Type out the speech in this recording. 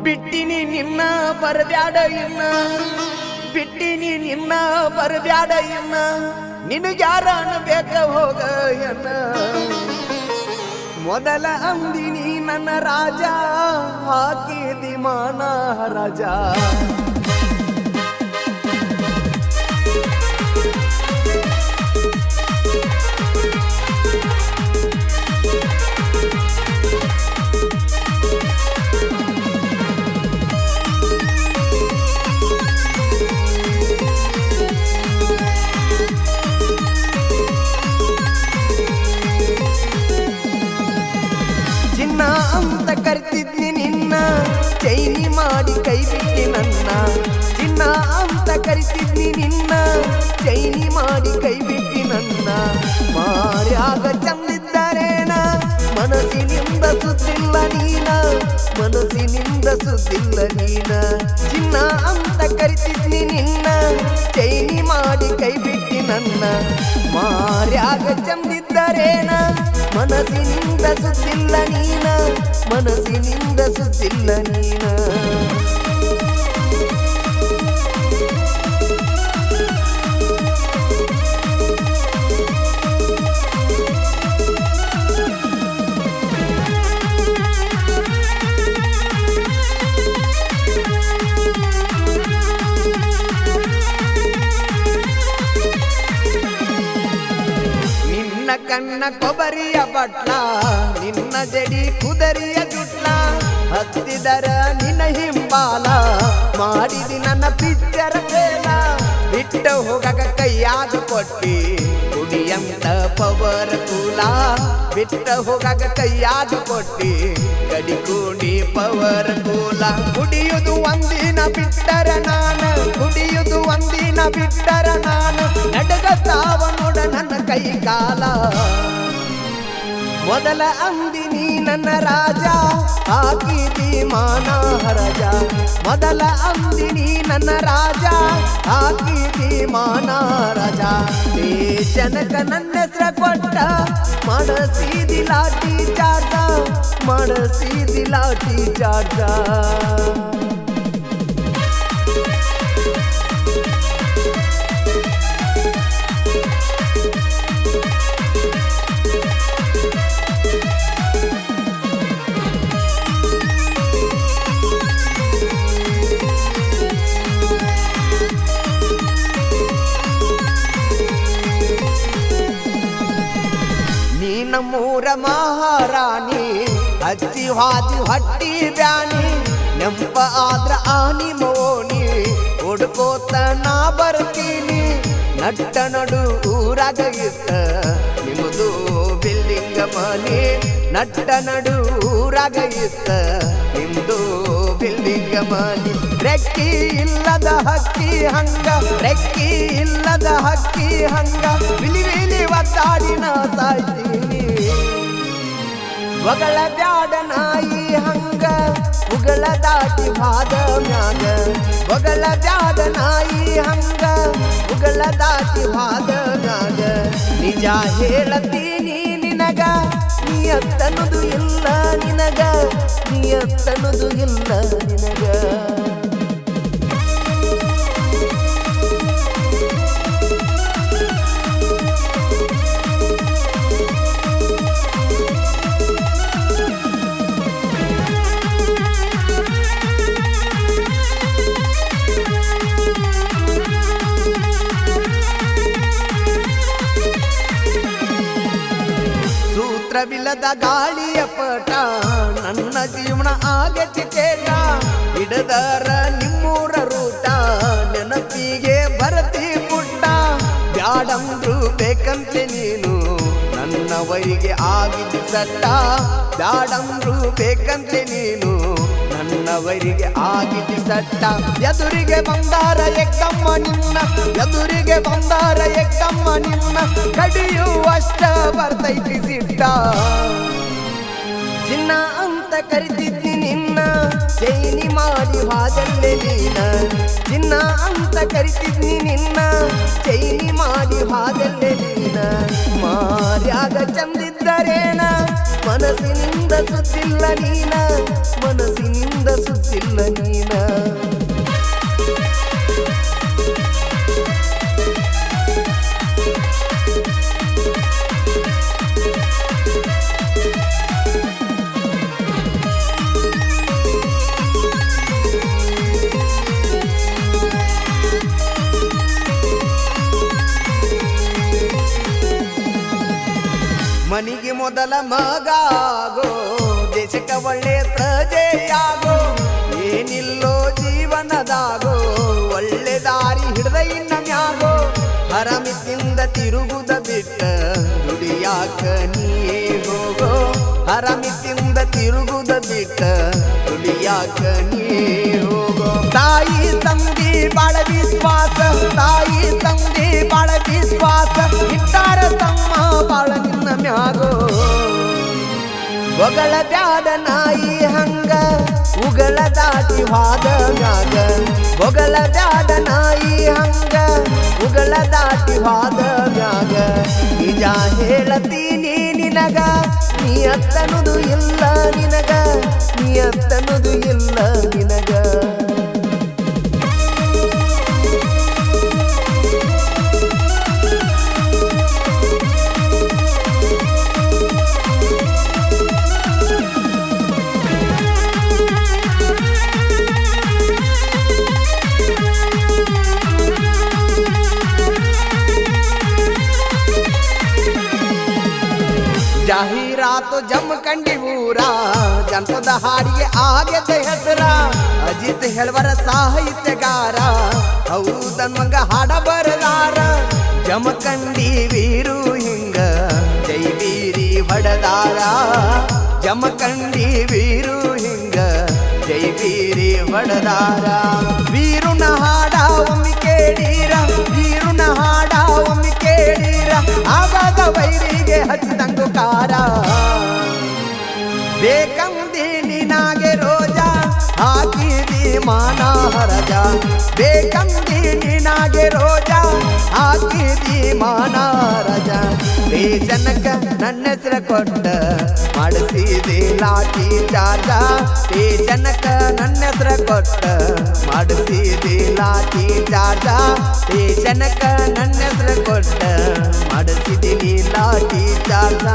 ಬಿಟ್ಟಿನಿ ನಿನ್ನ ಬರಬ್ಯಾಡ ಇನ್ನ ಬಿಟ್ಟಿನಿ ನಿನ್ನ ಬರಬ್ಯಾಡ ಇನ್ನ ನಿನಗ್ಯಾರ ಬೇಕ ಹೋಗ ಎನ್ನ ಮೊದಲ ಅಂದಿನಿ ನನ್ನ ರಾಜ ಹಾಕಿದಿ ಮಾನ ರಾಜ ಅಂತ ಕರ್ತಿದ್ನಿ ನಿನ್ನ ಚೈನಿ ಮಾಡಿ ಕೈ ಬಿಟ್ಟಿ ನನ್ನ ಚಿನ್ನ ಅಂತ ಕರಿತಿದ್ನಿ ನಿನ್ನ ಚೈನಿ ಮಾಡಿ ಕೈ ಬಿಟ್ಟಿ ನನ್ನ ಮಾರ್ಯಾಗ ಚಂದಿದ್ದರೇನ ಮನಸ್ಸಿನಿಂದ ಸುದ್ದಿಲ್ಲ ನೀನ ಮನಸ್ಸಿನಿಂದ ಸುದ್ದಿಲ್ಲ ನೀನ ಚಿನ್ನ ಅಂತ ಕರಿತಿದ್ನಿ ನಿನ್ನ ಚೈನಿ ಮಾಡಿ ಕೈ ಬಿಟ್ಟಿ ನನ್ನ ಮಾರ್ಯಾಗ ಚಂದಿದ್ದರೇನ ಮನಸ್ಸಿನಿಂದ ಸುದ್ದಿಲ್ಲ ನೀನ ಮನಸ್ಸಿನಿಂದ ಸುದ್ದಿಲ್ಲ ನೀನ ಕಣ್ಣ ಕೊಬರಿಯ ಬಟ್ಲ ನಿನ್ನ ಜಡಿ ಕುದರಿಯ ಜುಟ್ಲ ಹತ್ತಿದರ ನಿನ್ನ ಹಿಂಬಾಲ ಮಾಡಿದಿ ನನ್ನ ಪಿಚ್ಚರ ಬೇಲ ಬಿಟ್ಟ ಹೋಗಕ ಕೈಯಾಗ ಕೊಟ್ಟಿ ಕುಡಿಯಂತ ಪವರ ಕೂಲ ಬಿಟ್ಟ ಹೋಗಕ ಕೈಯಾಗ ಕೊಟ್ಟಿ ಗಡಿ ಕೂಡಿ ಪವರ ಕೂಲ ಕುಡಿಯುವುದು ಒಂದಿನ ಬಿಟ್ಟರ ನಾನು ಕುಡಿಯುವುದು ಒಂದಿನ ಬಿಟ್ಟರ ನಾನು ನಡಗತಾವ ನೋಡ ನನ್ನ ಕೈ ಕಾಲ ಮೊದಲ ಅಂದಿನಿ ನನ್ನ ರಾಜ ಹಾಕಿದಿ ಮಾನ ರಾಜ ಮೊದಲ ಅಂದಿನಿ ನನ್ನ ರಾಜ ಹಾಕಿದಿ ಮಾನ ರಾಜ ಜನಕ ನನ್ನ ಹೆಸರ ಕೊಟ್ಟ ಮಾಡಸಿದಿ ಲಾಠಿ ಚಾರ್ಜ ಮಾಡಸಿದಿ ಲಾಠಿ ಚಾರ್ಜ ನಮ್ಮೂರ ಮಹಾರಾಣಿ ಹಚ್ಚಿ ಹಾದಿ ಹಟ್ಟಿ ಬ್ಯಾನಿ ನೆಂಪ ಆದ್ರ ಆನಿ ಮೋನಿ ಹುಡ್ಕೋತ ನಾ ಬರ್ತೀನಿ ನಟ್ಟ ನಡು ಊರಾಗ ಇತ್ತ ನಿಮ್ಮದು ಬಿಲ್ಡಿಂಗ್ ಮನೆ ನಟ್ಟ ನಡು ಊರಾಗ ಇತ್ತ ನಿಮ್ದು ಬಿಲ್ಡಿಂಗ್ ಮನೆ ರೆಕ್ಕಿ ಇಲ್ಲದ ಹಕ್ಕಿ ಹಂಗ ರೆಕ್ಕಿ ಇಲ್ಲದ ಹಕ್ಕಿ ಹಂಗ ಬಿಲಿ ಬಿಲಿ ಒತ್ತಾಡಿನ ಸಾಯ್ತೀನಿ ಒಗಳ ಬ್ಯಾಡ ನಾಯಿ ಹಂಗ ಉಗಳ ದಾಟಿ ಹಾದ ಮ್ಯಾಗ ಒಗಳ ಬ್ಯಾಡ ನಾಯಿ ಹಂಗ ಉಗಳ ದಾಟಿ ಹಾದ ಮ್ಯಾಗ ನಿಜ ಹೇಳತೀನಿ ನಿನಗ ನಿಯತ್ತನುದು ಇಲ್ಲ ನಿನಗ ನಿಯತ್ತನುದು ಇಲ್ಲ ನಿನಗ ಸೂತ್ರವಿಲ್ಲದ ಗಾಳಿಯ ಪಟ ನನ್ನ ಜೀವನ ಆಗತಿ ಕೇಟ ಹಿಡದರ ನಿಮ್ಮೂರ ರೂಟ ನೆನಪಿಗೆ ಬರತಿ ಪುಟ್ಟ ಬ್ಯಾಡಂದ್ರು ಬೇಕಂತೆ ನೀನು ನನ್ನವರಿಗೆ ಆಗಿದ್ದು ಸಟ್ಟ ಬ್ಯಾಡಂದ್ರು ಬೇಕಂತೆ ನೀನು ನನ್ನವರಿಗೆ ಆಗಿದ್ದು ಸಟ್ಟ ಎದುರಿಗೆ ಬಂದಾರ ಎಕ್ಕಮ್ಮ ನಿನ್ನ ಎದುರಿಗೆ ಬಂದಾರ ಎಕ್ಕಮ್ಮ ನಿನ್ನ ಕಡಿಯುವಷ್ಟ ಬರ್ತೈತಿ ಸಿಟ್ಟ ಚಿನ್ನ ಅಂತ ಕರಿತಿದ್ನಿ ನಿನ್ನ ಚೈನಿ ಮಾಡಿ ಹಾದಲ್ಲೇ ನೀನ ಚಿನ್ನ ಅಂತ ಕರಿತಿದ್ನಿ ನಿನ್ನ ಚೈನಿ ಮಾಡಿ ಹಾದಲ್ಲೇ ನೀನ ಮಾರ್ಯಾಗ ಚಂದಿದ್ದರೇನ ಮನಸ್ಸಿನಿಂದ ಸುತ್ತಿಲ್ಲ ನೀನ ಮನಸ್ಸಿನಿಂದ ಸುತ್ತಿಲ್ಲ ಇಲ್ಲ ನೀನ ಮನಿಗೆ ಮೊದಲ ಮಗಾಗೋ ದೇಶಕ್ಕೆ ಒಳ್ಳೆ ಪ್ರಜೆಯಾಗೋ ಏನಿಲ್ಲೋ ಜೀವನದಾಗೋ ಒಳ್ಳೆ ದಾರಿ ಹಿಡ್ದ ಇನ್ನ ಮ್ಯಾಗೋ ಹರಮಿತಿಂದ ತಿರುಗುದ ಬಿಟ್ಟ ದುಡಿಯಾಕ ನೀ ಹೋಗೋ ಹರಮಿತಿಂದ ತಿರುಗುದ ಬಿಟ್ಟ ದುಡಿಯಾಕ ನೀ ಹೋಗೋ ತಾಯಿ ತಂದೆ ಬಾಳ ವಿಶ್ವಾಸ ತಾಯಿ ತಂದೆ ಬಾಳ ವಿಶ್ವಾಸ ಇಟ್ಟಾರ ತಮ್ಮ ಬಾಳ ನಿನ್ನ ಮ್ಯಾಗೋ ಒಗಳ ಬ್ಯಾಡ ನಾಯಿ ಹಂಗ ಉಗಳ ದಾಟಿ ಹಾದ ಮ್ಯಾಗ ಒಗಳ ಬ್ಯಾಡ ನಾಯಿ ಹಂಗ ಉಗಳ ದಾಟಿ ಹಾದ ಮ್ಯಾಗ ನಿಜ ಹೇಳತೀನಿ ನಿನಗ ನಿಯತ್ತನುದು ಇಲ್ಲ ನಿನಗ ನಿಯತ್ತನುದು ಇಲ್ಲ ನಿನಗ ಜಾಹೀರಾತು ಜಮಖಂಡಿ ಊರ ಜನಪದ ಹಾಡಿಗೆ ಆಗದ ಹೆಸರ ಅಜಿತ್ ಹೆಳ್ವರ ಸಾಹಿತ್ಯಗಾರ ಹೌದನ್ಮಂಗ ಹಾಡ ಬರದಾರ ಜಮಖಂಡಿ ವೀರು ಹಿಂಗ ಜೈ ವೀರಿ ಹೊಡದಾರ ಜಮಖಂಡಿ ವೀರು ಹಿಂಗ ಜೈ ವೀರಿ ಹೊಡದಾರ ವೀರುನ ಹಾಡ ಒಮ್ಮೆ ಕೇಳೀರ ವೀರುನ ಹಾಡ ಒಮ್ಮೆ ಕೇಳೀರ ಆವಾಗ ವೈರಿಗೆ ಹಚ್ಚಿದಂಗು ಕಾರ ಬೇಕಂದಿ ನಿನಾಗೆ ರೋಜ ಹಾಕಿದಿ ಮಾನ ಹರಜ ಬೇಕಂದಿ ನಿನಾಗೆ ರೋಜ ಹಾಕಿದಿ ಮಾನ ಹರಜ ಜನಕ ನನ್ನ ಹೆಸರ ಕೊಟ್ಟ ಮಾಡಿಸಿದೆ ಲಾಠಿ ಚಾರ್ಜ ಜನಕ ನನ್ನ ಹೆಸರ ಕೊಟ್ಟ ಮಾಡಿಸಿದೆ ಲಾಠಿ ಚಾರ್ಜ ಜನಕ ನನ್ನ ಹೆಸರ ಕೊಟ್ಟ ಮಾಡಿಸಿದ್ದೀನಿ ಲಾಠಿ ಚಾರ್ಜ